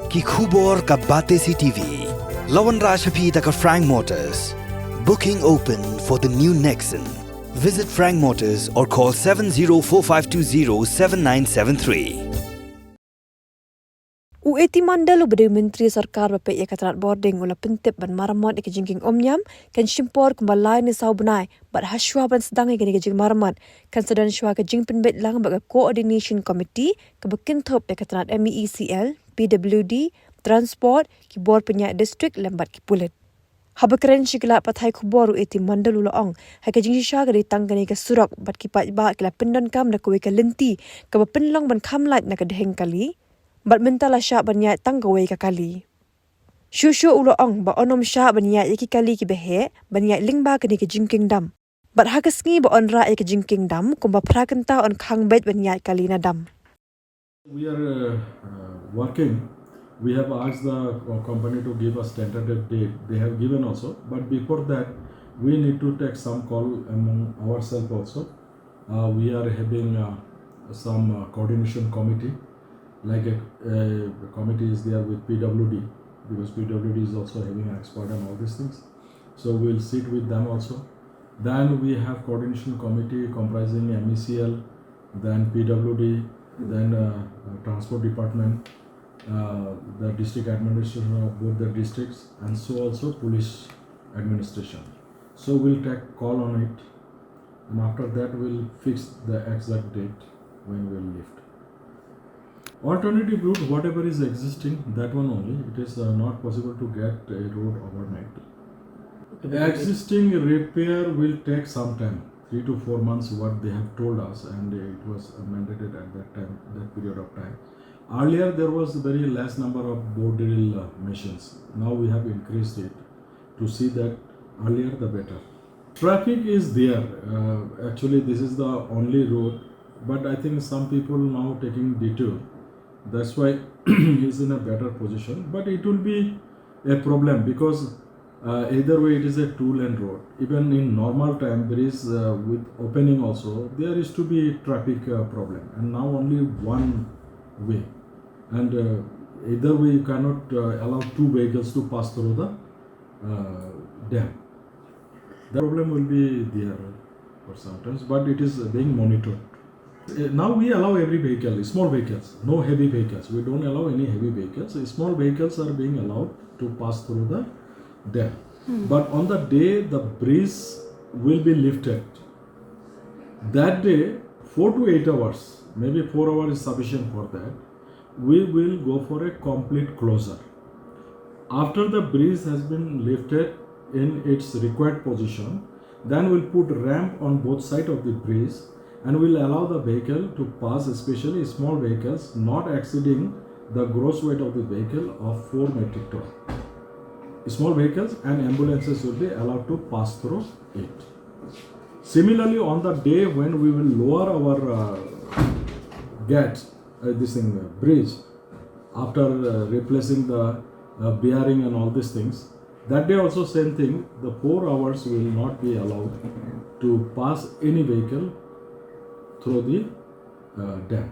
ki khubor ka bate si TV. Lawan Rashapi taka Frank Motors. Booking open for the new Nexon. Visit Frank Motors or call 7045207973. Ueti mandal ubede menteri sarkar bape ia katrat boarding ula pentip ban Maramot ke Jingkieng Umïam kan shimpor kumbalai ni sau Bnai bat haswa ban sedang ke Jing Maramot kan sedan shwa ke Jing penbet lang baga coordination committee ke bekin top ia katrat MECL, PWD, transport ki board penyak district lembat ki pulit. Habakren shikla pathai khubor ueti mandal ula ong ha ke Jing sha ke ditang ke surok bat ki pat ba kila pendon kam na kuwe ke lenti ke penlong ban khamlat na ke deheng kali. Bat mentala syak banyak tanggawai kakali. Shushu ulo ong ba onom syak banyak yaki kali ki behe banyak lingba kini ke Jingkieng dam. Bat hakasngi ba on ra ke Jingkieng dam kumba prakenta on khang bet banyak kali na dam. We are working. We have asked the company to give us tentative date. They have given also. But before that, we need to take some call among ourselves also. We are having some coordination committee. Like a committee is there with PWD, because PWD is also having an expert on all these things. So we'll sit with them also. Then we have coordination committee comprising MECL, then PWD, then transport department, the district administration of both the districts, and so also police administration. So we'll take call on it, and after that we'll fix the exact date when we'll lift. Alternative route, whatever is existing, that one only. It is not possible to get a road overnight. Existing repair will take some time, 3 to 4 months, what they have told us, and it was mandated at that time, that period of time. Earlier there was very less number of board drill machines. Now we have increased it to see that earlier the better. Traffic is there. Actually, this is the only road, but I think some people now taking detour. That's why he's in a better position, but it will be a problem because either way it is a 2-lane road. Even in normal time, there is with opening also there is to be traffic problem, and now only one way, and either way you cannot allow 2 vehicles to pass through the dam. The problem will be there for sometimes, but it is being monitored. Now we allow every vehicle, small vehicles, no heavy vehicles. We don't allow any heavy vehicles. Small vehicles are being allowed to pass through the dam. But on the day the bridge will be lifted, that day 4 to 8 hours, maybe 4 hours is sufficient for that, we will go for a complete closure. After the bridge has been lifted in its required position, then we'll put ramp on both sides of the bridge, and will allow the vehicle to pass, especially small vehicles not exceeding the gross weight of the vehicle of 4 metric ton. Small vehicles and ambulances will be allowed to pass through it. Similarly, on the day when we will lower our gate, bridge, after replacing the bearing and all these things, that day also same thing, the 4 hours will not be allowed to pass any vehicle through the dam.